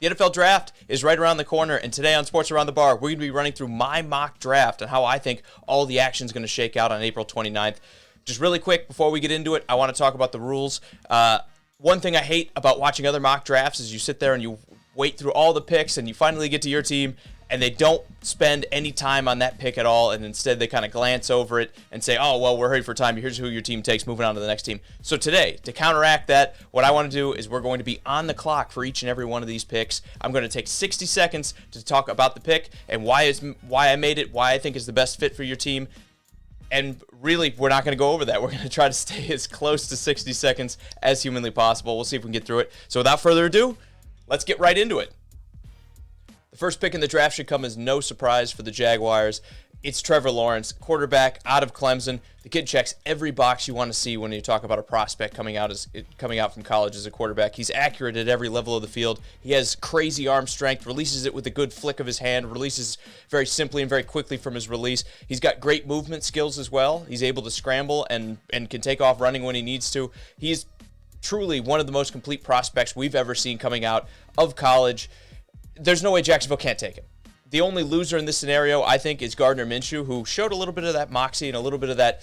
The NFL Draft is right around the corner, and today on Sports Around the Bar, we're going to be running through my mock draft and how I think all the action is going to shake out on April 29th. Just really quick, before we get into it, I want to talk about the rules. One thing I hate about watching other mock drafts is you sit there and you wait through all the picks, and you finally get to your team, and they don't spend any time on that pick at all, and instead they kind of glance over it and say, oh, well, we're hurried for time. Here's who your team takes, moving on to the next team. So today, to counteract that, what I want to do is we're going to be on the clock for each and every one of these picks. I'm going to take 60 seconds to talk about the pick and why I made it, why I think is the best fit for your team. And really, we're not going to go over that. We're going to try to stay as close to 60 seconds as humanly possible. We'll see if we can get through it. So without further ado, let's get right into it. The first pick in the draft should come as no surprise for the Jaguars. It's Trevor Lawrence, quarterback out of Clemson. The kid checks every box you want to see when you talk about a prospect coming out from college as a quarterback. He's accurate at every level of the field. He has crazy arm strength, releases it with a good flick of his hand, releases very simply and very quickly from his release. He's got great movement skills as well. He's able to scramble and can take off running when he needs to. He's truly one of the most complete prospects we've ever seen coming out of college. There's no way Jacksonville can't take him. The only loser in this scenario, I think, is Gardner Minshew, who showed a little bit of that moxie and a little bit of that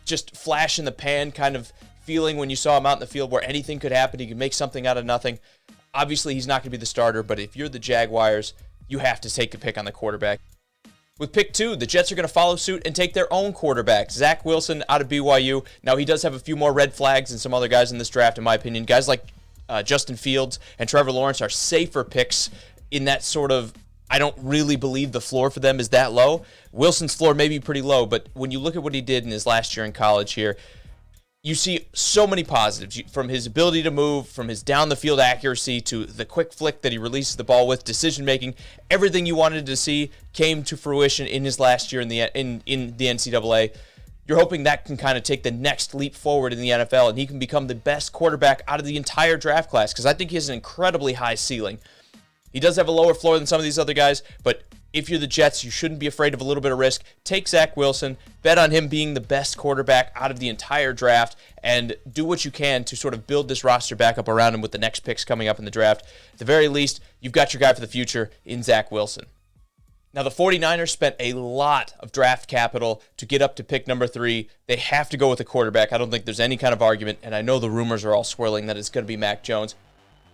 just flash in the pan kind of feeling when you saw him out in the field where anything could happen. He could make something out of nothing. Obviously, he's not going to be the starter, but if you're the Jaguars, you have to take a pick on the quarterback. With pick 2, the Jets are going to follow suit and take their own quarterback, Zach Wilson out of BYU. Now, he does have a few more red flags than some other guys in this draft, in my opinion. Guys like Justin Fields and Trevor Lawrence are safer picks in that sort of, I don't really believe the floor for them is that low. Wilson's floor may be pretty low, but when you look at what he did in his last year in college here, you see so many positives, from his ability to move, from his down-the-field accuracy to the quick flick that he releases the ball with, decision-making. Everything you wanted to see came to fruition in his last year in the NCAA. You're hoping that can kind of take the next leap forward in the NFL, and he can become the best quarterback out of the entire draft class, because I think he has an incredibly high ceiling. He does have a lower floor than some of these other guys, but if you're the Jets, you shouldn't be afraid of a little bit of risk. Take Zach Wilson, bet on him being the best quarterback out of the entire draft, and do what you can to sort of build this roster back up around him with the next picks coming up in the draft. At the very least, you've got your guy for the future in Zach Wilson. Now, the 49ers spent a lot of draft capital to get up to pick number 3. They have to go with a quarterback. I don't think there's any kind of argument, and I know the rumors are all swirling that it's going to be Mac Jones.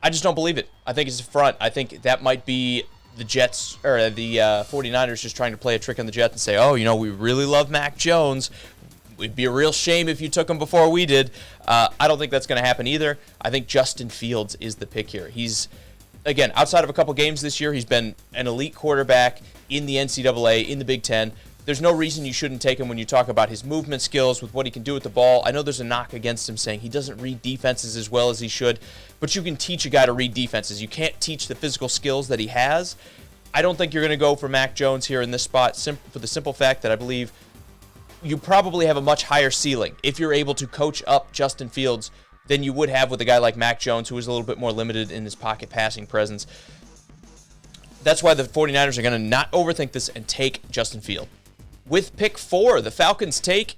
I just don't believe it. I think it's a front. I think that might be the Jets, or the 49ers just trying to play a trick on the Jets and say, oh, we really love Mac Jones. It'd be a real shame if you took him before we did. I don't think that's going to happen either. I think Justin Fields is the pick here. He's, again, outside of a couple games this year, he's been an elite quarterback in the NCAA, in the Big Ten. There's no reason you shouldn't take him when you talk about his movement skills, with what he can do with the ball. I know there's a knock against him saying he doesn't read defenses as well as he should, but you can teach a guy to read defenses. You can't teach the physical skills that he has. I don't think you're going to go for Mac Jones here in this spot for the simple fact that I believe you probably have a much higher ceiling if you're able to coach up Justin Fields than you would have with a guy like Mac Jones, who is a little bit more limited in his pocket passing presence. That's why the 49ers are going to not overthink this and take Justin Fields. With pick 4, the Falcons take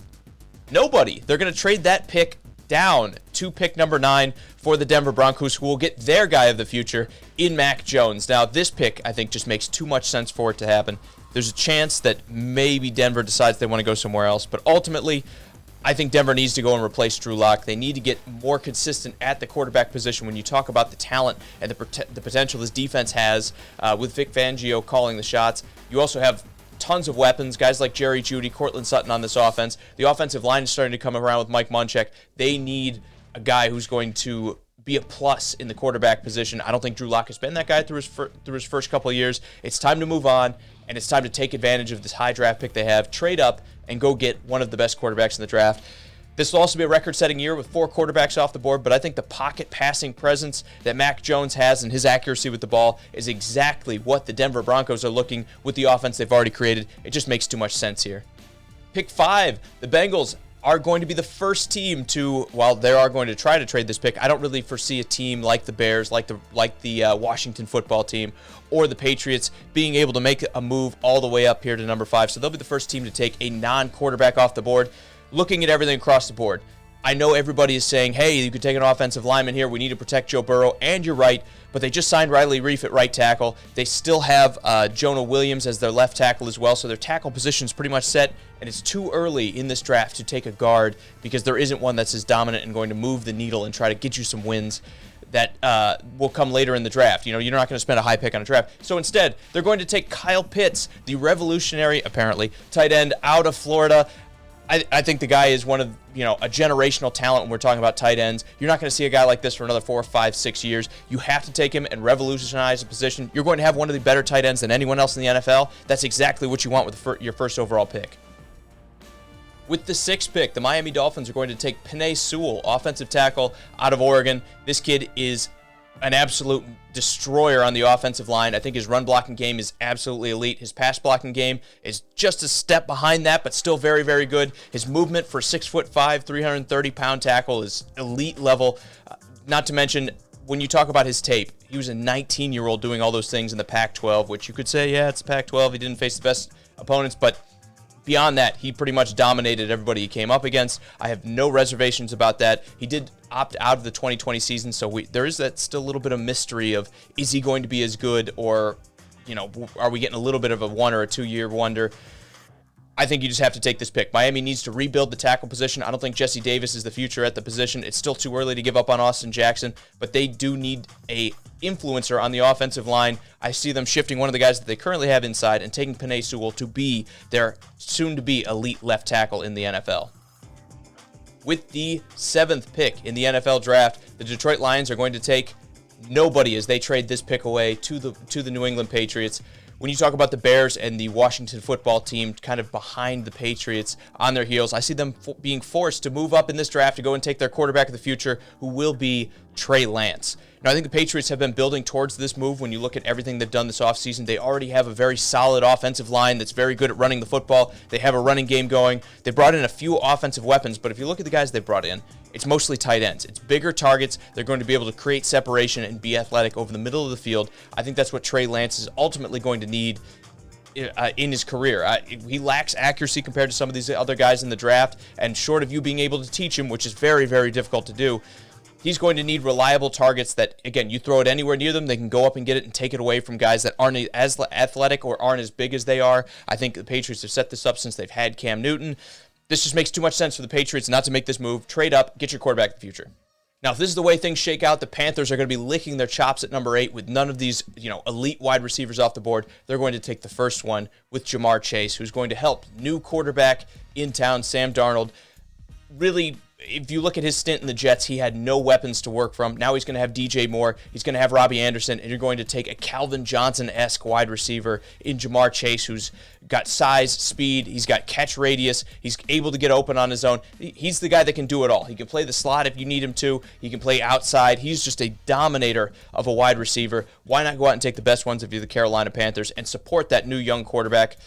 nobody. They're going to trade that pick down to pick number 9 for the Denver Broncos, who will get their guy of the future in Mac Jones. Now, this pick, I think, just makes too much sense for it to happen. There's a chance that maybe Denver decides they want to go somewhere else, but ultimately, I think Denver needs to go and replace Drew Lock. They need to get more consistent at the quarterback position when you talk about the talent and the potential this defense has with Vic Fangio calling the shots. You also have tons of weapons, guys like Jerry Jeudy, Cortland Sutton on this offense. The offensive line is starting to come around with Mike Munchak. They need a guy who's going to be a plus in the quarterback position. I don't think Drew Lock has been that guy through his first couple of years. It's time to move on, and it's time to take advantage of this high draft pick they have, trade up, and go get one of the best quarterbacks in the draft. This will also be a record-setting year with 4 quarterbacks off the board, but I think the pocket passing presence that Mac Jones has and his accuracy with the ball is exactly what the Denver Broncos are looking with the offense they've already created. It just makes too much sense here. Pick 5, the Bengals are going to be the first team to, while they are going to try to trade this pick, I don't really foresee a team like the Bears, like the Washington football team, or the Patriots being able to make a move all the way up here to number 5. So they'll be the first team to take a non-quarterback off the board. Looking at everything across the board, I know everybody is saying, hey, you could take an offensive lineman here. We need to protect Joe Burrow, and you're right. But they just signed Riley Reiff at right tackle. They still have Jonah Williams as their left tackle as well, so their tackle position is pretty much set, and it's too early in this draft to take a guard because there isn't one that's as dominant and going to move the needle and try to get you some wins that will come later in the draft. You know, you're not going to spend a high pick on a draft. So instead, they're going to take Kyle Pitts, the revolutionary, apparently, tight end out of Florida. I think the guy is one of, a generational talent when we're talking about tight ends. You're not going to see a guy like this for another 4, 5, 6 years. You have to take him and revolutionize the position. You're going to have one of the better tight ends than anyone else in the NFL. That's exactly what you want with your first overall pick. With the 6th pick, the Miami Dolphins are going to take Penei Sewell, offensive tackle out of Oregon. This kid is an absolute destroyer on the offensive line. I think his run blocking game is absolutely elite. His pass blocking game is just a step behind that, but still very, very good. His movement for 6'5", 330-pound tackle is elite level. Not to mention, when you talk about his tape, he was a 19-year-old doing all those things in the Pac-12, which you could say, yeah, it's Pac-12. He didn't face the best opponents, but beyond that, he pretty much dominated everybody he came up against. I have no reservations about that. He did opt out of the 2020 season, so there is that still a little bit of mystery of, is he going to be as good, or, are we getting a little bit of a 1 or a 2-year wonder? I think you just have to take this pick. Miami needs to rebuild the tackle position. I don't think Jesse Davis is the future at the position. It's still too early to give up on Austin Jackson, but they do need a influencer on the offensive line. I see them shifting one of the guys that they currently have inside and taking Penei Sewell to be their soon-to-be elite left tackle in the NFL. With the 7th pick in the NFL draft, the Detroit Lions are going to take nobody as they trade this pick away to the New England Patriots. When you talk about the Bears and the Washington football team kind of behind the Patriots on their heels, I see them being forced to move up in this draft to go and take their quarterback of the future, who will be Trey Lance. Now, I think the Patriots have been building towards this move. When you look at everything they've done this offseason, they already have a very solid offensive line that's very good at running the football. They have a running game going. They brought in a few offensive weapons, but if you look at the guys they've brought in, it's mostly tight ends. It's bigger targets. They're going to be able to create separation and be athletic over the middle of the field. I think that's what Trey Lance is ultimately going to need in his career. He lacks accuracy compared to some of these other guys in the draft, and short of you being able to teach him, which is very, very difficult to do, he's going to need reliable targets that, again, you throw it anywhere near them, they can go up and get it and take it away from guys that aren't as athletic or aren't as big as they are. I think the Patriots have set this up since they've had Cam Newton. This just makes too much sense for the Patriots not to make this move. Trade up, get your quarterback in the future. Now, if this is the way things shake out, the Panthers are going to be licking their chops at number 8 with none of these, elite wide receivers off the board. They're going to take the first one with Jamar Chase, who's going to help new quarterback in town, Sam Darnold. Really, if you look at his stint in the Jets, he had no weapons to work from. Now he's going to have DJ Moore. He's going to have Robbie Anderson, and you're going to take a Calvin Johnson-esque wide receiver in Jamar Chase, who's got size, speed. He's got catch radius. He's able to get open on his own. He's the guy that can do it all. He can play the slot if you need him to. He can play outside. He's just a dominator of a wide receiver. Why not go out and take the best ones if you're the Carolina Panthers and support that new young quarterback?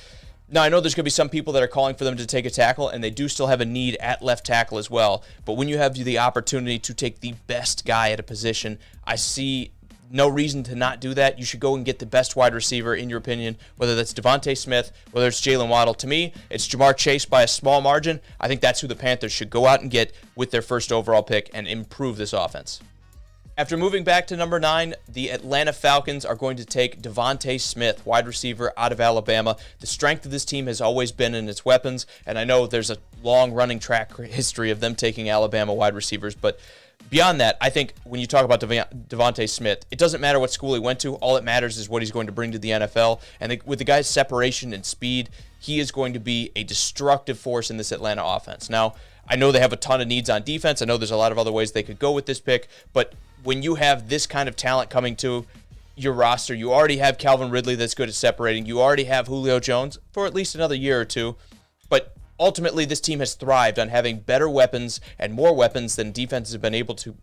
Now, I know there's going to be some people that are calling for them to take a tackle, and they do still have a need at left tackle as well. But when you have the opportunity to take the best guy at a position, I see no reason to not do that. You should go and get the best wide receiver, in your opinion, whether that's Devontae Smith, whether it's Jalen Waddle. To me, it's Jamar Chase by a small margin. I think that's who the Panthers should go out and get with their first overall pick and improve this offense. After moving back to number 9, the Atlanta Falcons are going to take Devontae Smith, wide receiver out of Alabama. The strength of this team has always been in its weapons, and I know there's a long-running track history of them taking Alabama wide receivers, but beyond that, I think when you talk about Devontae Smith, it doesn't matter what school he went to. All that matters is what he's going to bring to the NFL, and with the guy's separation and speed, he is going to be a destructive force in this Atlanta offense. Now, I know they have a ton of needs on defense. I know there's a lot of other ways they could go with this pick, but when you have this kind of talent coming to your roster, you already have Calvin Ridley that's good at separating. You already have Julio Jones for at least another year or two. But ultimately, this team has thrived on having better weapons and more weapons than defenses have been able to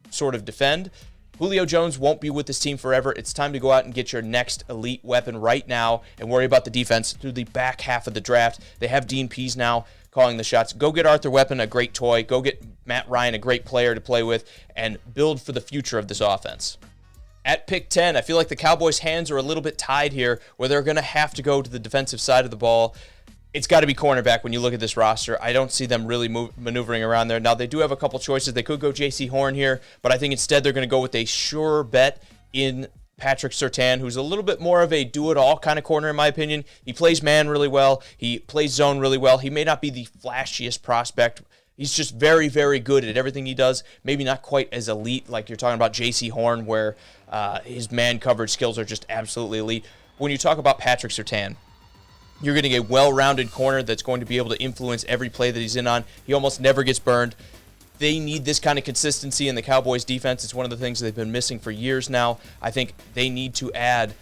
sort of defend. Julio Jones won't be with this team forever. It's time to go out and get your next elite weapon right now and worry about the defense through the back half of the draft. They have Dean Pease now calling the shots. Go get Arthur Weapon, a great toy. Go get Matt Ryan, a great player to play with, and build for the future of this offense. At pick 10, I feel like the Cowboys' hands are a little bit tied here, where they're going to have to go to the defensive side of the ball. It's got to be cornerback when you look at this roster. I don't see them really maneuvering around there. Now, they do have a couple choices. They could go J.C. Horn here, but I think instead they're going to go with a sure bet in Patrick Surtain, who's a little bit more of a do-it-all kind of corner, in my opinion. He plays man really well. He plays zone really well. He may not be the flashiest prospect. He's just very, very good at everything he does. Maybe not quite as elite like you're talking about J.C. Horn, where his man coverage skills are just absolutely elite. When you talk about Patrick Surtain, you're getting a well-rounded corner that's going to be able to influence every play that he's in on. He almost never gets burned. They need this kind of consistency in the Cowboys' defense. It's one of the things they've been missing for years now. I think they need to add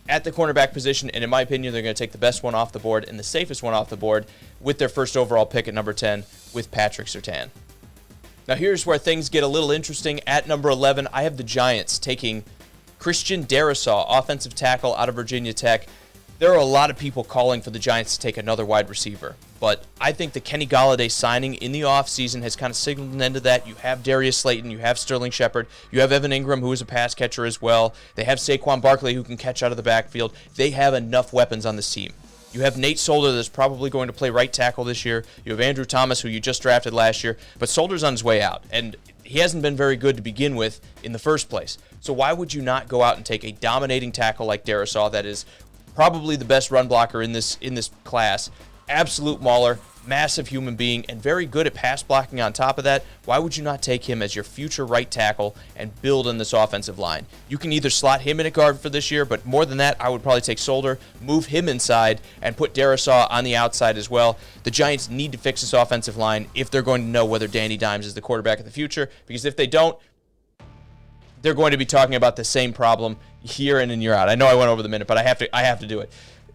at the cornerback position, and in my opinion, they're going to take the best one off the board and the safest one off the board with their first overall pick at number 10 with Patrick Surtain. Now, here's where things get a little interesting. At number 11, I have the Giants taking Christian Darrisaw, offensive tackle out of Virginia Tech. There are a lot of people calling for the Giants to take another wide receiver, but I think the Kenny Golladay signing in the offseason has kind of signaled an end to that. You have Darius Slayton, you have Sterling Shepard, you have Evan Ingram, who is a pass catcher as well. They have Saquon Barkley, who can catch out of the backfield. They have enough weapons on this team. You have Nate Solder that's probably going to play right tackle this year. You have Andrew Thomas, who you just drafted last year, but Solder's on his way out, and he hasn't been very good to begin with in the first place. So why would you not go out and take a dominating tackle like Darrisaw that is probably the best run blocker in this class, absolute mauler, massive human being, and very good at pass blocking on top of that? Why would you not take him as your future right tackle and build in this offensive line? You can either slot him in at guard for this year, but more than that, I would probably take Solder, move him inside, and put Darrisaw on the outside as well. The Giants need to fix this offensive line if they're going to know whether Danny Dimes is the quarterback of the future, because if they don't, they're going to be talking about the same problem year in and year out. I know I went over the minute, but I have to do it.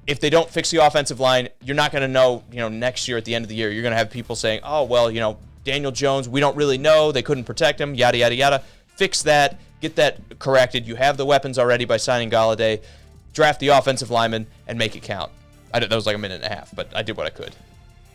If they don't fix the offensive line, you're not going to know, next year at the end of the year, you're going to have people saying, oh, well, Daniel Jones, we don't really know. They couldn't protect him, yada, yada, yada. Fix that. Get that corrected. You have the weapons already by signing Golladay. Draft the offensive lineman and make it count. That was like a minute and a half, but I did what I could.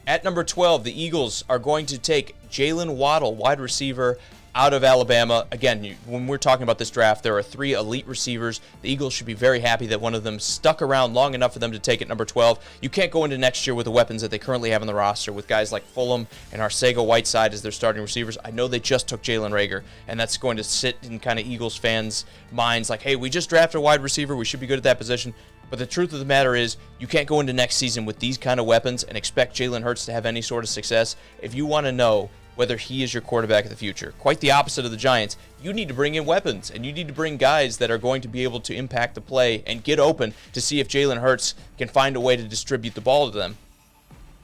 At number 12, the Eagles are going to take Jalen Waddle, wide receiver out of Alabama. Again, when we're talking about this draft, there are 3 elite receivers. The Eagles should be very happy that one of them stuck around long enough for them to take it number 12. You can't go into next year with the weapons that they currently have on the roster with guys like Fulham and Arcega-Whiteside as their starting receivers. I know they just took Jalen Reagor, and that's going to sit in kind of Eagles fans' minds like, hey, we just drafted a wide receiver. We should be good at that position. But the truth of the matter is, you can't go into next season with these kind of weapons and expect Jalen Hurts to have any sort of success if you want to know whether he is your quarterback of the future. Quite the opposite of the Giants. You need to bring in weapons, and you need to bring guys that are going to be able to impact the play and get open to see if Jalen Hurts can find a way to distribute the ball to them.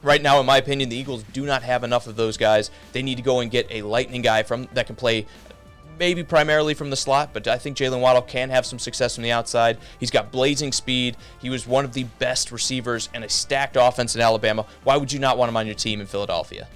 Right now, in my opinion, the Eagles do not have enough of those guys. They need to go and get a lightning guy that can play maybe primarily from the slot, but I think Jalen Waddle can have some success from the outside. He's got blazing speed. He was one of the best receivers in a stacked offense in Alabama. Why would you not want him on your team in Philadelphia?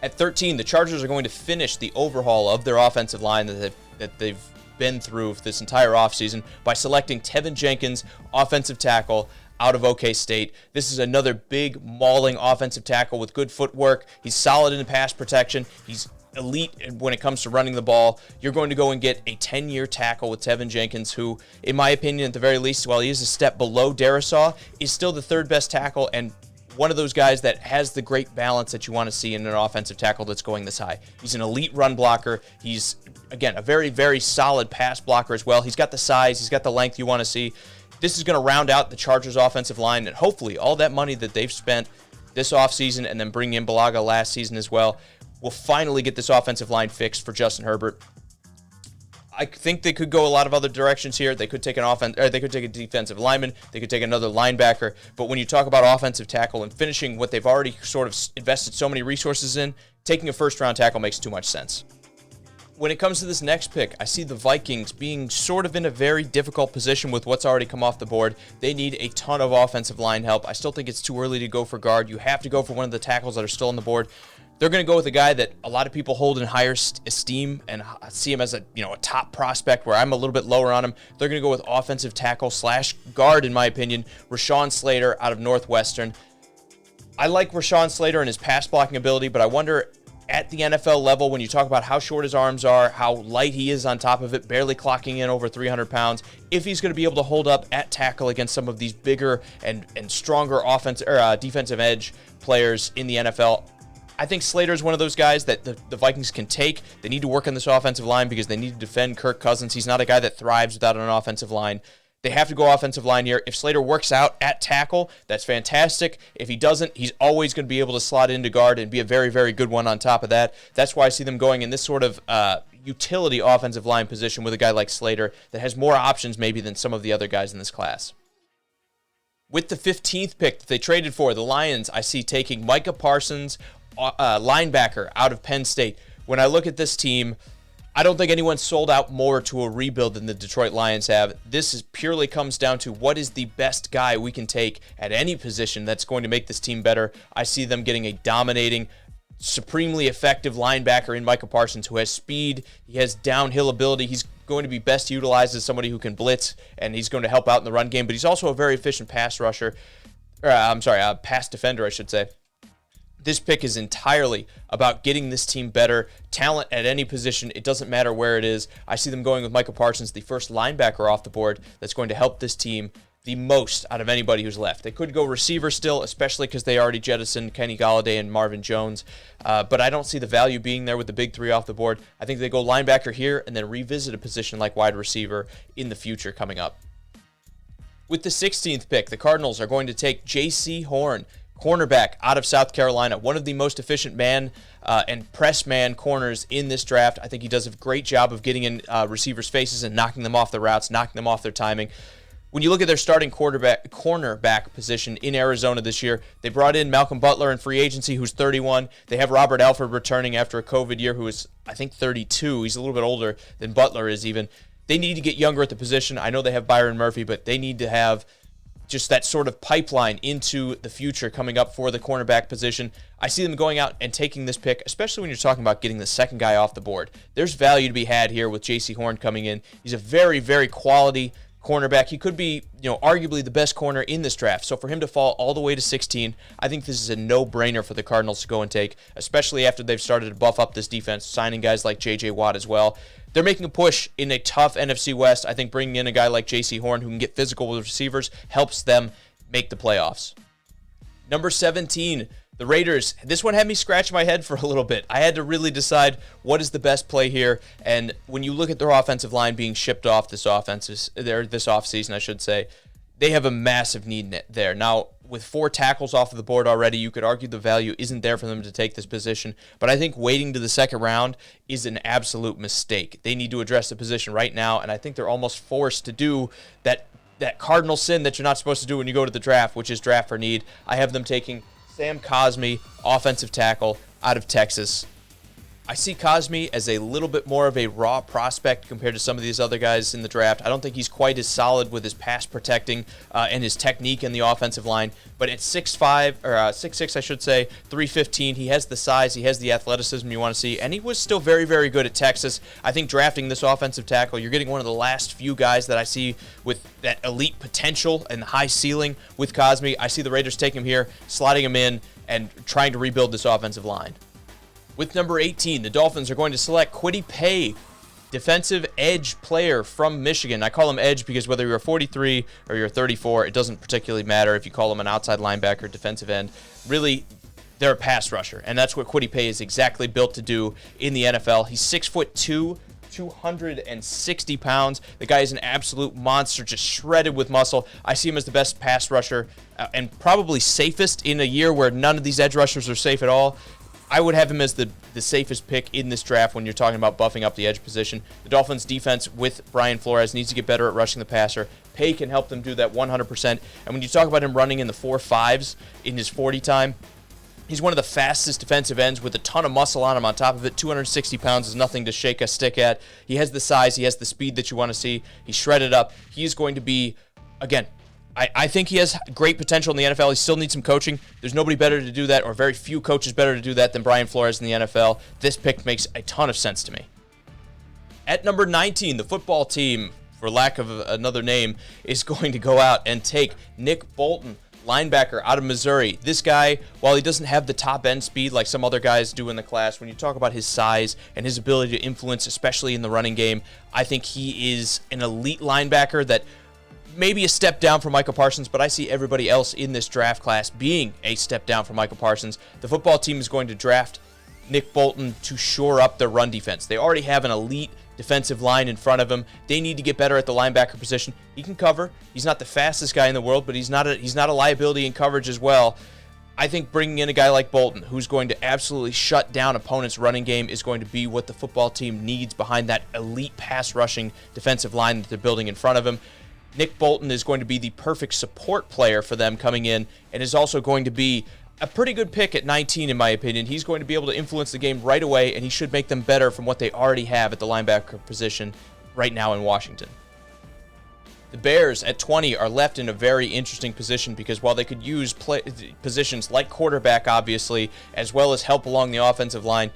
At 13, the Chargers are going to finish the overhaul of their offensive line that they've been through this entire offseason by selecting Tevin Jenkins, offensive tackle, out of OK State. This is another big, mauling offensive tackle with good footwork. He's solid in pass protection. He's elite when it comes to running the ball. You're going to go and get a 10-year tackle with Tevin Jenkins, who, in my opinion, at the very least, while he is a step below Darrisaw, is still the third best tackle and one of those guys that has the great balance that you want to see in an offensive tackle that's going this high. He's an elite run blocker. He's, again, a very, very solid pass blocker as well. He's got the size. He's got the length you want to see. This is going to round out the Chargers' offensive line, and hopefully all that money that they've spent this offseason and then bringing in Bulaga last season as well will finally get this offensive line fixed for Justin Herbert. I think they could go a lot of other directions here. They could take they could take a defensive lineman. They could take another linebacker. But when you talk about offensive tackle and finishing what they've already sort of invested so many resources in, taking a first-round tackle makes too much sense. When it comes to this next pick, I see the Vikings being sort of in a very difficult position with what's already come off the board. They need a ton of offensive line help. I still think it's too early to go for guard. You have to go for one of the tackles that are still on the board. They're going to go with a guy that a lot of people hold in higher esteem and see him as a top prospect where I'm a little bit lower on him. They're going to go with offensive tackle / guard, in my opinion, Rashawn Slater out of Northwestern. I like Rashawn Slater and his pass blocking ability, but I wonder at the NFL level, when you talk about how short his arms are, how light he is on top of it, barely clocking in over 300 pounds, if he's going to be able to hold up at tackle against some of these bigger and stronger defensive edge players in the NFL, I think Slater is one of those guys that the Vikings can take. They need to work on this offensive line because they need to defend Kirk Cousins. He's not a guy that thrives without an offensive line. They have to go offensive line here. If Slater works out at tackle, that's fantastic. If he doesn't, he's always going to be able to slot into guard and be a very, very good one on top of that. That's why I see them going in this sort of utility offensive line position with a guy like Slater that has more options maybe than some of the other guys in this class. With the 15th pick that they traded for, the Lions, I see taking Micah Parsons, linebacker out of Penn State. When I look at this team, I don't think anyone's sold out more to a rebuild than the Detroit Lions have. This purely comes down to what is the best guy we can take at any position that's going to make this team better. I see them getting a dominating, supremely effective linebacker in Micah Parsons who has speed, he has downhill ability, he's going to be best utilized as somebody who can blitz, and he's going to help out in the run game, but he's also a very efficient pass defender, I should say. This pick is entirely about getting this team better. Talent at any position, it doesn't matter where it is. I see them going with Micah Parsons, the first linebacker off the board that's going to help this team the most out of anybody who's left. They could go receiver still, especially because they already jettisoned Kenny Golladay and Marvin Jones. But I don't see the value being there with the big three off the board. I think they go linebacker here and then revisit a position like wide receiver in the future coming up. With the 16th pick, the Cardinals are going to take J.C. Horn, cornerback out of South Carolina, one of the most efficient man and press man corners in this draft. I think he does a great job of getting in receivers' faces and knocking them off their routes, knocking them off their timing. When you look at their starting cornerback position in Arizona this year, they brought in Malcolm Butler in free agency, who's 31. They have Robert Alford returning after a COVID year, who is, I think, 32. He's a little bit older than Butler is even. They need to get younger at the position. I know they have Byron Murphy, but they need to have just that sort of pipeline into the future coming up for the cornerback position. I see them going out and taking this pick, especially when you're talking about getting the second guy off the board. There's value to be had here with J.C. Horn coming in. He's a very, very quality cornerback. He could be, arguably the best corner in this draft. So for him to fall all the way to 16, I think this is a no-brainer for the Cardinals to go and take, especially after they've started to buff up this defense, signing guys like J.J. Watt as well. They're making a push in a tough NFC West. I think bringing in a guy like J.C. Horn who can get physical with receivers helps them make the playoffs. Number 17, the Raiders. This one had me scratch my head for a little bit. I had to really decide what is the best play here. And when you look at their offensive line being shipped off this offseason, I should say, they have a massive need there. Now, with 4 tackles off of the board already, you could argue the value isn't there for them to take this position. But I think waiting to the second round is an absolute mistake. They need to address the position right now, and I think they're almost forced to do that cardinal sin that you're not supposed to do when you go to the draft, which is draft for need. I have them taking Sam Cosmi, offensive tackle out of Texas. I see Cosmi as a little bit more of a raw prospect compared to some of these other guys in the draft. I don't think he's quite as solid with his pass protecting and his technique in the offensive line. But at 6'5", or 6'6", I should say, 315, he has the size, he has the athleticism you want to see, and he was still very, very good at Texas. I think drafting this offensive tackle, you're getting one of the last few guys that I see with that elite potential and high ceiling with Cosmi. I see the Raiders take him here, slotting him in, and trying to rebuild this offensive line. With number 18, the Dolphins are going to select Kwity Paye, defensive edge player from Michigan. I call him edge because whether you're 43 or you're 34, it doesn't particularly matter if you call him an outside linebacker, defensive end. Really, they're a pass rusher, and that's what Kwity Paye is exactly built to do in the NFL. He's 6'2", 260 pounds. The guy is an absolute monster, just shredded with muscle. I see him as the best pass rusher and probably safest in a year where none of these edge rushers are safe at all. I would have him as the safest pick in this draft when you're talking about buffing up the edge position. The Dolphins' defense with Brian Flores needs to get better at rushing the passer. Paye can help them do that 100%. And when you talk about him running in the 4.5s in his 40 time, he's one of the fastest defensive ends with a ton of muscle on him on top of it. 260 pounds is nothing to shake a stick at. He has the size. He has the speed that you want to see. He's shredded up. He's going to be, again, I think he has great potential in the NFL. He still needs some coaching. There's nobody better to do that, or very few coaches better to do that than Brian Flores in the NFL. This pick makes a ton of sense to me. At number 19, the football team, for lack of another name, is going to go out and take Nick Bolton, linebacker out of Missouri. This guy, while he doesn't have the top end speed like some other guys do in the class, when you talk about his size and his ability to influence, especially in the running game, I think he is an elite linebacker that maybe a step down from Micah Parsons, but I see everybody else in this draft class being a step down from Micah Parsons. The football team is going to draft Nick Bolton to shore up their run defense. They already have an elite defensive line in front of him. They need to get better at the linebacker position. He can cover. He's not the fastest guy in the world, but he's not a liability in coverage as well. I think bringing in a guy like Bolton, who's going to absolutely shut down opponents' running game, is going to be what the football team needs behind that elite pass rushing defensive line that they're building in front of him. Nick Bolton is going to be the perfect support player for them coming in, and is also going to be a pretty good pick at 19, in my opinion. He's going to be able to influence the game right away, and he should make them better from what they already have at the linebacker position right now in Washington. The Bears at 20 are left in a very interesting position because while they could use positions like quarterback, obviously, as well as help along the offensive line,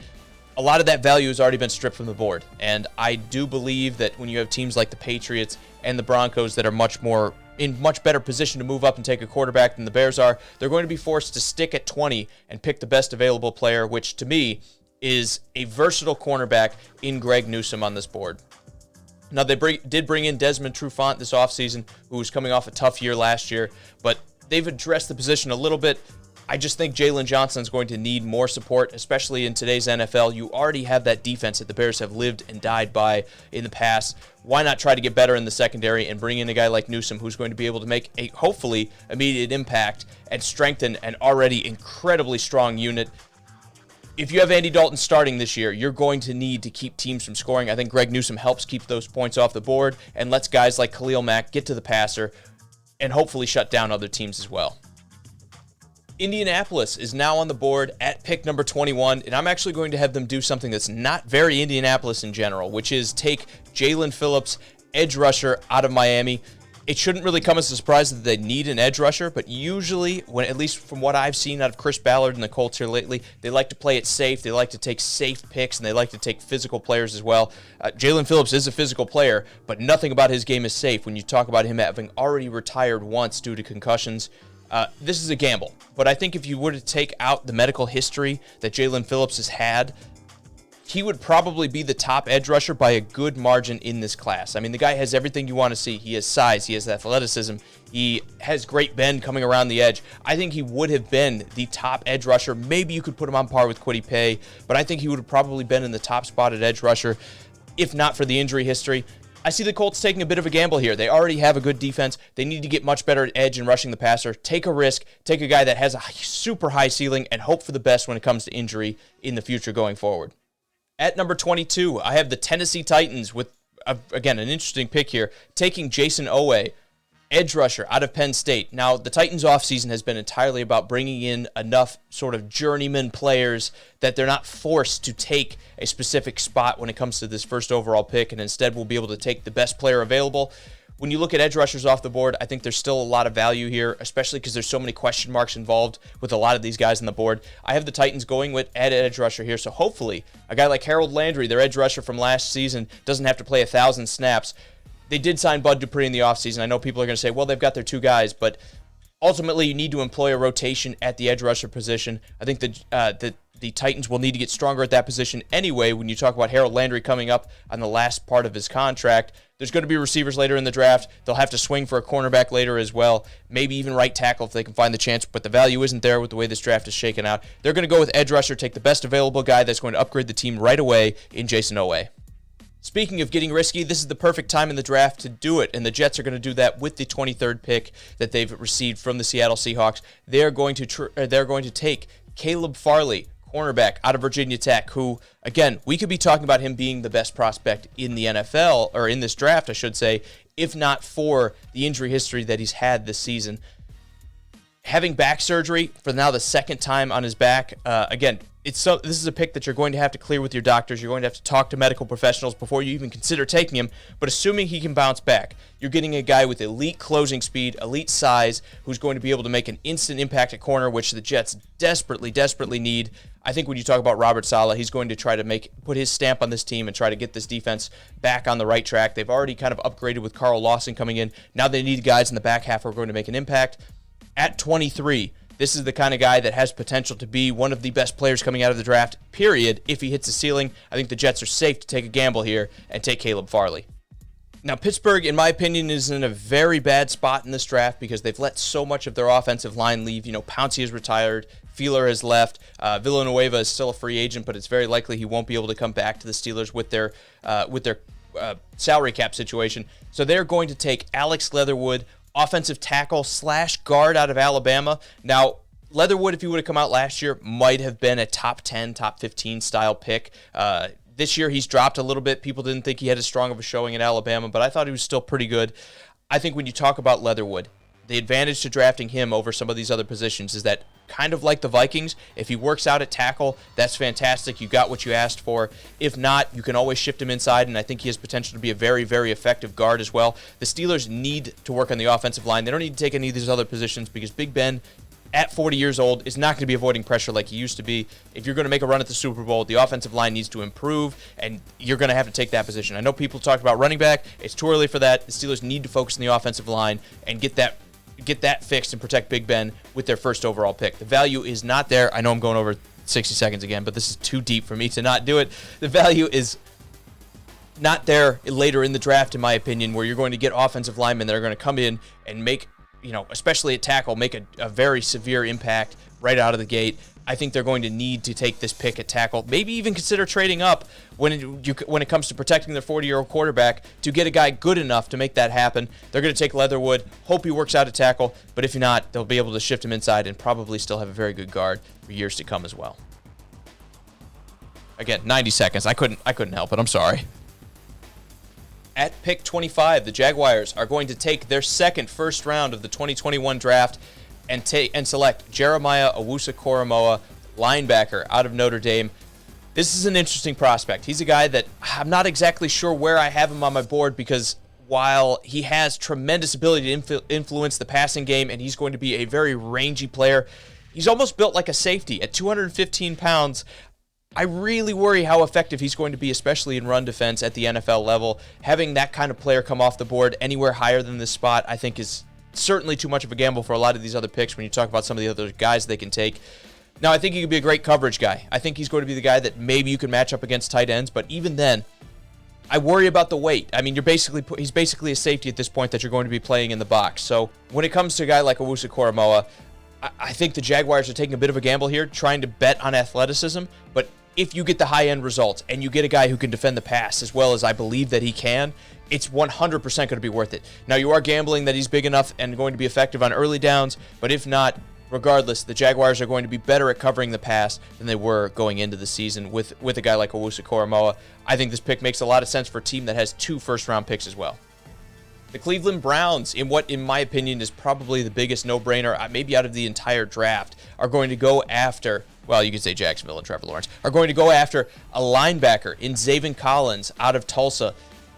a lot of that value has already been stripped from the board. And I do believe that when you have teams like the Patriots and the Broncos that are in much better position to move up and take a quarterback than the Bears are, they're going to be forced to stick at 20 and pick the best available player, which to me is a versatile cornerback in Greg Newsome on this board. Now, they did bring in Desmond Trufant this offseason, who was coming off a tough year last year, but they've addressed the position a little bit. I just think Jalen Johnson is going to need more support, especially in today's NFL. You already have that defense that the Bears have lived and died by in the past. Why not try to get better in the secondary and bring in a guy like Newsome who's going to be able to make a, hopefully, immediate impact and strengthen an already incredibly strong unit? If you have Andy Dalton starting this year, you're going to need to keep teams from scoring. I think Greg Newsome helps keep those points off the board and lets guys like Khalil Mack get to the passer and hopefully shut down other teams as well. Indianapolis is now on the board at pick number 21, and I'm actually going to have them do something that's not very Indianapolis in general, which is take Jalen Phillips, edge rusher, out of Miami. It shouldn't really come as a surprise that they need an edge rusher, but usually, at least from what I've seen out of Chris Ballard and the Colts here lately, they like to play it safe. They like to take safe picks, and they like to take physical players as well. Jalen Phillips is a physical player, but nothing about his game is safe when you talk about him having already retired once due to concussions. This is a gamble, but I think if you were to take out the medical history that Jalen Phillips has had, he would probably be the top edge rusher by a good margin in this class. I mean, the guy has everything you want to see. He has size, he has athleticism, he has great bend coming around the edge. I think he would have been the top edge rusher. Maybe you could put him on par with Kwity Paye, but I think he would have probably been in the top spot at edge rusher, if not for the injury history. I see the Colts taking a bit of a gamble here. They already have a good defense. They need to get much better at edge and rushing the passer. Take a risk. Take a guy that has a super high ceiling and hope for the best when it comes to injury in the future going forward. At number 22, I have the Tennessee Titans with, again, an interesting pick here, taking Jason Owe, edge rusher out of Penn State. Now, the Titans' offseason has been entirely about bringing in enough sort of journeyman players that they're not forced to take a specific spot when it comes to this first overall pick, and instead will be able to take the best player available. When you look at edge rushers off the board, I think there's still a lot of value here, especially because there's so many question marks involved with a lot of these guys on the board. I have the Titans going with edge rusher here, so hopefully a guy like Harold Landry, their edge rusher from last season, doesn't have to play 1,000 snaps. They did sign Bud Dupree in the offseason. I know people are going to say, well, they've got their two guys, but ultimately you need to employ a rotation at the edge rusher position. I think the Titans will need to get stronger at that position anyway. When you talk about Harold Landry coming up on the last part of his contract, there's going to be receivers later in the draft. They'll have to swing for a cornerback later as well, maybe even right tackle if they can find the chance, but the value isn't there with the way this draft is shaken out. They're going to go with edge rusher, take the best available guy that's going to upgrade the team right away in Jason Owe. Speaking of getting risky, this is the perfect time in the draft to do it, and the Jets are going to do that with the 23rd pick that they've received from the Seattle Seahawks. They're going to take Caleb Farley, cornerback out of Virginia Tech, who, again, we could be talking about him being the best prospect in the NFL, or in this draft, I should say, if not for the injury history that he's had this season. Having back surgery for now the second time on his back, again, this is a pick that you're going to have to clear with your doctors. You're going to have to talk to medical professionals before you even consider taking him. But assuming he can bounce back, you're getting a guy with elite closing speed, elite size, who's going to be able to make an instant impact at corner, which the Jets desperately, desperately need. I think when you talk about Robert Saleh, he's going to try to put his stamp on this team and try to get this defense back on the right track. They've already kind of upgraded with Carl Lawson coming in. Now they need guys in the back half who are going to make an impact. At 23, this is the kind of guy that has potential to be one of the best players coming out of the draft, period. If he hits the ceiling, I think the Jets are safe to take a gamble here and take Caleb Farley. Now, Pittsburgh, in my opinion, is in a very bad spot in this draft because they've let so much of their offensive line leave. Pouncey is retired. Feeler has left. Villanueva is still a free agent, but it's very likely he won't be able to come back to the Steelers with their salary cap situation. So they're going to take Alex Leatherwood, offensive tackle / guard out of Alabama. Now, Leatherwood, if he would have come out last year, might have been a top 10, top 15 style pick. This year, he's dropped a little bit. People didn't think he had as strong of a showing in Alabama, but I thought he was still pretty good. I think when you talk about Leatherwood, the advantage to drafting him over some of these other positions is that, kind of like the Vikings, if he works out at tackle, that's fantastic. You got what you asked for. If not, you can always shift him inside, and I think he has potential to be a very, very effective guard as well. The Steelers need to work on the offensive line. They don't need to take any of these other positions because Big Ben, at 40 years old, is not going to be avoiding pressure like he used to be. If you're going to make a run at the Super Bowl, the offensive line needs to improve, and you're going to have to take that position. I know people talk about running back. It's too early for that. The Steelers need to focus on the offensive line and get that fixed and protect Big Ben with their first overall pick. The value is not there. I know I'm going over 60 seconds again, but this is too deep for me to not do it. The value is not there later in the draft, in my opinion, where you're going to get offensive linemen that are going to come in and make, especially at tackle, make a very severe impact right out of the gate. I think they're going to need to take this pick at tackle, maybe even consider trading up when it comes to protecting their 40-year-old quarterback to get a guy good enough to make that happen. They're going to take Leatherwood, hope he works out at tackle, but if not, they'll be able to shift him inside and probably still have a very good guard for years to come as well. Again, 90 seconds. I couldn't help it. I'm sorry. At pick 25, the Jaguars are going to take their second first round of the 2021 draft and select Jeremiah Owusu-Koramoah, linebacker out of Notre Dame. This is an interesting prospect. He's a guy that I'm not exactly sure where I have him on my board because while he has tremendous ability to influence the passing game and he's going to be a very rangy player, he's almost built like a safety. At 215 pounds, I really worry how effective he's going to be, especially in run defense at the NFL level. Having that kind of player come off the board anywhere higher than this spot, I think is certainly too much of a gamble for a lot of these other picks when you talk about some of the other guys they can take. Now, I think he could be a great coverage guy. I think he's going to be the guy that maybe you can match up against tight ends, but even then, I worry about the weight. I mean, he's basically a safety at this point that you're going to be playing in the box. So when it comes to a guy like Owusu-Koramoah, I think the Jaguars are taking a bit of a gamble here, trying to bet on athleticism, but if you get the high-end results and you get a guy who can defend the pass as well as I believe that he can, it's 100% going to be worth it. Now, you are gambling that he's big enough and going to be effective on early downs, but if not, regardless, the Jaguars are going to be better at covering the pass than they were going into the season with a guy like Owusu-Koramoah. I think this pick makes a lot of sense for a team that has 2 first-round picks as well. The Cleveland Browns, in what, in my opinion, is probably the biggest no-brainer, maybe out of the entire draft, are going to go after, well, you could say Jacksonville and Trevor Lawrence, are going to go after a linebacker in Zaven Collins out of Tulsa.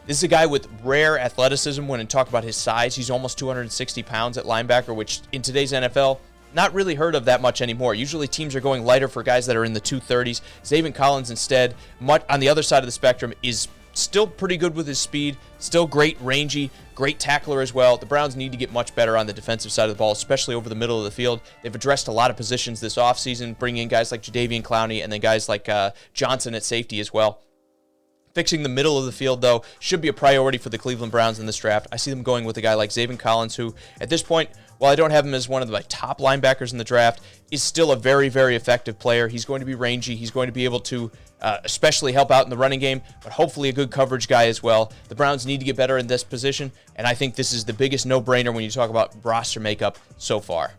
This is a guy with rare athleticism. When you talk about his size, he's almost 260 pounds at linebacker, which in today's NFL, not really heard of that much anymore. Usually teams are going lighter for guys that are in the 230s. Zaven Collins instead, on the other side of the spectrum, is still pretty good with his speed, still great rangy, great tackler as well. The Browns need to get much better on the defensive side of the ball, especially over the middle of the field. They've addressed a lot of positions this offseason, bringing in guys like Jadeveon Clowney and then guys like Johnson at safety as well. Fixing the middle of the field, though, should be a priority for the Cleveland Browns in this draft. I see them going with a guy like Zaven Collins, who, at this point, while I don't have him as one of the top linebackers in the draft, is still a very, very effective player. He's going to be rangy. He's going to be able to especially help out in the running game, but hopefully a good coverage guy as well. The Browns need to get better in this position, and I think this is the biggest no-brainer when you talk about roster makeup so far.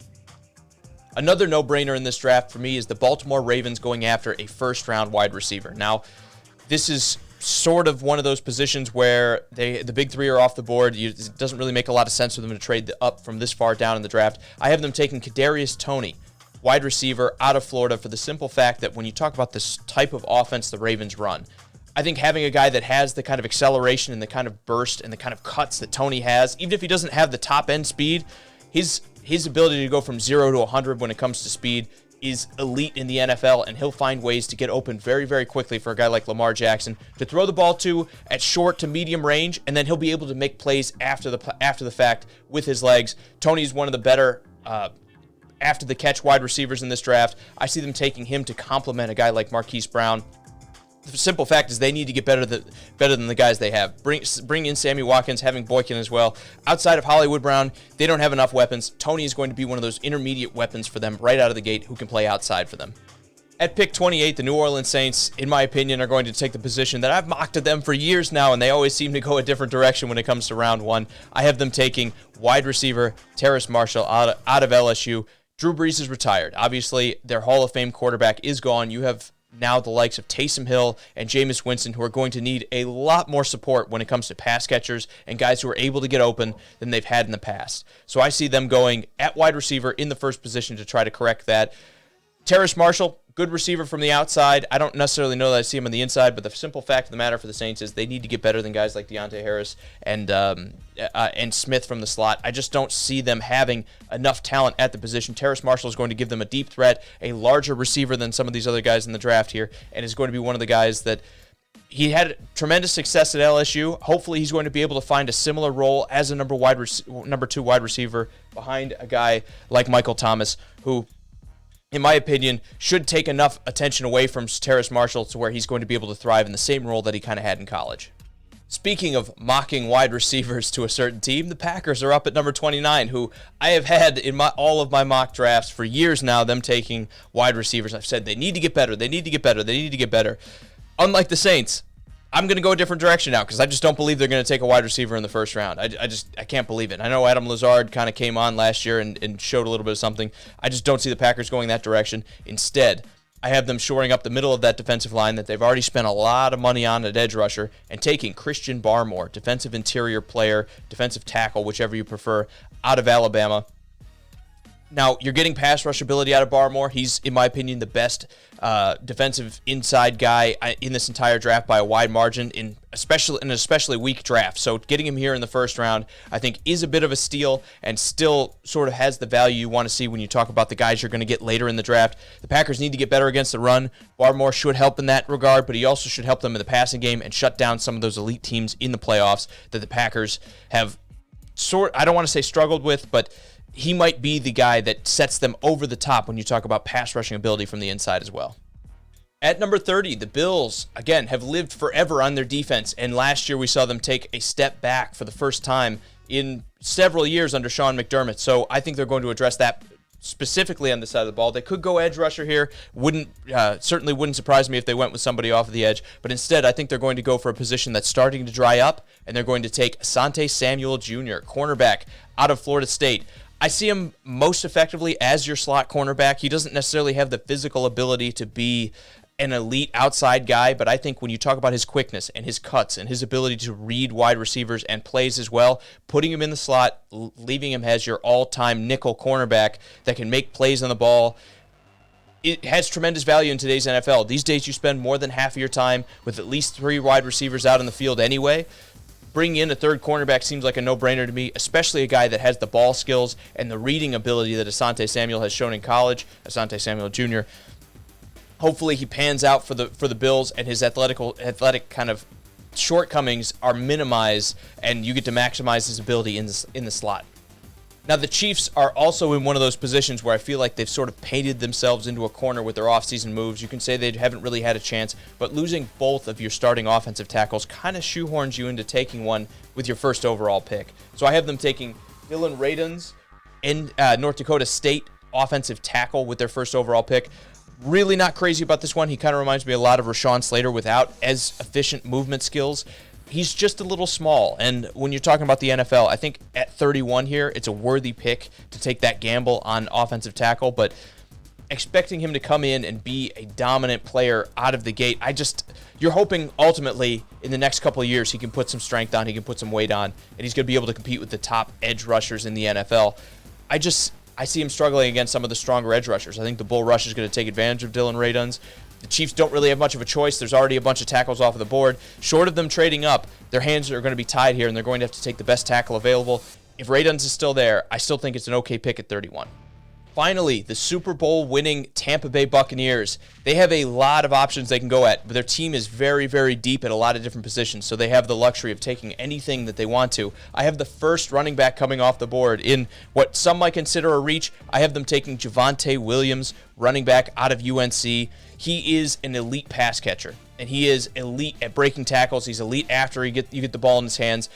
Another no-brainer in this draft for me is the Baltimore Ravens going after a first-round wide receiver. Now, this is sort of one of those positions where the big three are off the board. It doesn't really make a lot of sense for them to trade up from this far down in the draft. I have them taking Kadarius Toney, wide receiver out of Florida, for the simple fact that when you talk about this type of offense the Ravens run, I think having a guy that has the kind of acceleration and the kind of burst and the kind of cuts that Toney has, even if he doesn't have the top end speed, his ability to go from 0 to 100 when it comes to speed is elite in the NFL, and he'll find ways to get open very, very quickly for a guy like Lamar Jackson to throw the ball to at short to medium range, and then he'll be able to make plays after the fact with his legs. Toney's one of the better after the catch wide receivers in this draft. I see them taking him to complement a guy like Marquise Brown. The simple fact is they need to get better than the guys they have. Bring in Sammy Watkins, having Boykin as well. Outside of Hollywood Brown, they don't have enough weapons. Tony is going to be one of those intermediate weapons for them right out of the gate who can play outside for them. At pick 28, the New Orleans Saints, in my opinion, are going to take the position that I've mocked at them for years now, and they always seem to go a different direction when it comes to round one. I have them taking wide receiver Terrace Marshall out of LSU. Drew Brees is retired. Obviously, their Hall of Fame quarterback is gone. You have now the likes of Taysom Hill and Jameis Winston, who are going to need a lot more support when it comes to pass catchers and guys who are able to get open than they've had in the past. So I see them going at wide receiver in the first position to try to correct that. Terrace Marshall, good receiver from the outside. I don't necessarily know that I see him on the inside, but the simple fact of the matter for the Saints is they need to get better than guys like Deontay Harris and Smith from the slot. I just don't see them having enough talent at the position. Terrace Marshall is going to give them a deep threat, a larger receiver than some of these other guys in the draft here, and is going to be one of the guys that he had tremendous success at LSU. Hopefully he's going to be able to find a similar role as a number two wide receiver behind a guy like Michael Thomas, who, in my opinion, should take enough attention away from Terrace Marshall to where he's going to be able to thrive in the same role that he kind of had in college. Speaking of mocking wide receivers to a certain team, the Packers are up at number 29, who I have had in all of my mock drafts for years now, them taking wide receivers. I've said they need to get better, they need to get better, they need to get better. Unlike the Saints, I'm going to go a different direction now because I just don't believe they're going to take a wide receiver in the first round. I can't believe it. I know Adam Lazard kind of came on last year and showed a little bit of something. I just don't see the Packers going that direction. Instead, I have them shoring up the middle of that defensive line that they've already spent a lot of money on at edge rusher and taking Christian Barmore, defensive interior player, defensive tackle, whichever you prefer, out of Alabama. Now, you're getting pass rush ability out of Barmore. He's, in my opinion, the best defensive inside guy in this entire draft by a wide margin, in an especially weak draft. So getting him here in the first round, I think, is a bit of a steal and still sort of has the value you want to see when you talk about the guys you're going to get later in the draft. The Packers need to get better against the run. Barmore should help in that regard, but he also should help them in the passing game and shut down some of those elite teams in the playoffs that the Packers have I don't want to say struggled with, but he might be the guy that sets them over the top when you talk about pass rushing ability from the inside as well. At number 30, the Bills, again, have lived forever on their defense, and last year we saw them take a step back for the first time in several years under Sean McDermott, so I think they're going to address that specifically on the side of the ball. They could go edge rusher here. Certainly wouldn't surprise me if they went with somebody off of the edge, but instead I think they're going to go for a position that's starting to dry up, and they're going to take Asante Samuel Jr., cornerback out of Florida State. I see him most effectively as your slot cornerback. He doesn't necessarily have the physical ability to be an elite outside guy, but I think when you talk about his quickness and his cuts and his ability to read wide receivers and plays as well, putting him in the slot, leaving him as your all-time nickel cornerback that can make plays on the ball, it has tremendous value in today's NFL. These days you spend more than half of your time with at least 3 wide receivers out in the field anyway. Bringing in a third cornerback seems like a no-brainer to me, especially a guy that has the ball skills and the reading ability that Asante Samuel has shown in college, Asante Samuel Jr. Hopefully he pans out for the Bills and his athletic kind of shortcomings are minimized and you get to maximize his ability in the slot. Now, the Chiefs are also in one of those positions where I feel like they've sort of painted themselves into a corner with their offseason moves. You can say they haven't really had a chance, but losing both of your starting offensive tackles kind of shoehorns you into taking one with your first overall pick. So I have them taking Dylan Radunz in North Dakota State offensive tackle with their first overall pick. Really not crazy about this one. He kind of reminds me a lot of Rashawn Slater without as efficient movement skills. He's just a little small, and when you're talking about the NFL, I think at 31 here, it's a worthy pick to take that gamble on offensive tackle, but expecting him to come in and be a dominant player out of the gate, you're hoping ultimately in the next couple of years he can put some strength on, he can put some weight on, and he's going to be able to compete with the top edge rushers in the NFL. I see him struggling against some of the stronger edge rushers. I think the Bull Rush is going to take advantage of Dylan Radunz. The Chiefs don't really have much of a choice. There's already a bunch of tackles off of the board. Short of them trading up, their hands are going to be tied here, and they're going to have to take the best tackle available. If Radunz is still there, I still think it's an okay pick at 31. Finally, the Super Bowl winning Tampa Bay Buccaneers. They have a lot of options they can go at, but their team is very, very deep at a lot of different positions, so they have the luxury of taking anything that they want to. I have the first running back coming off the board in what some might consider a reach. I have them taking Javonte Williams, running back out of UNC. He is an elite pass catcher, and he is elite at breaking tackles. He's elite after you get the ball in his hands.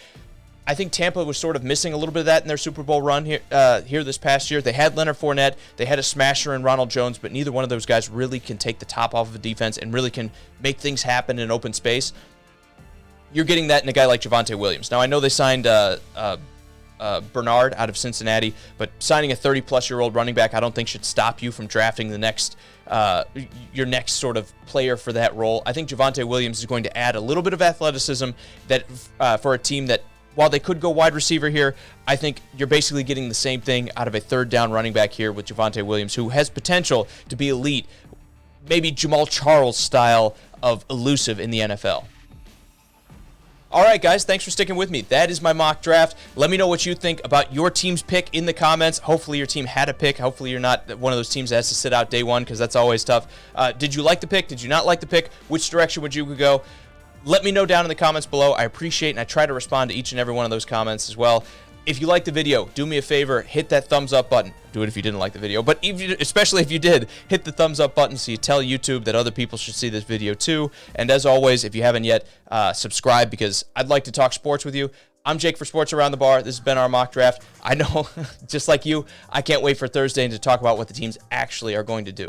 I think Tampa was sort of missing a little bit of that in their Super Bowl run here this past year. They had Leonard Fournette, they had a smasher in Ronald Jones, but neither one of those guys really can take the top off of a defense and really can make things happen in open space. You're getting that in a guy like Javonte Williams. Now, I know they signed Bernard out of Cincinnati, but signing a 30-plus-year-old running back I don't think should stop you from drafting the next your next sort of player for that role. I think Javonte Williams is going to add a little bit of athleticism that for a team that, while they could go wide receiver here, I think you're basically getting the same thing out of a third down running back here with Javonte Williams, who has potential to be elite, maybe Jamal Charles style of elusive in the NFL. All right, guys, thanks for sticking with me. That is my mock draft. Let me know what you think about your team's pick in the comments. Hopefully your team had a pick. Hopefully you're not one of those teams that has to sit out day one, because that's always tough. Did you like the pick? Did you not like the pick? Which direction would you go? Let me know down in the comments below. I appreciate and I try to respond to each and every one of those comments as well. If you liked the video, do me a favor, hit that thumbs up button. Do it if you didn't like the video, but especially if you did, hit the thumbs up button so you tell YouTube that other people should see this video too. And as always, if you haven't yet, subscribe, because I'd like to talk sports with you. I'm Jake for Sports Around the Bar. This has been our mock draft. I know, just like you, I can't wait for Thursday to talk about what the teams actually are going to do.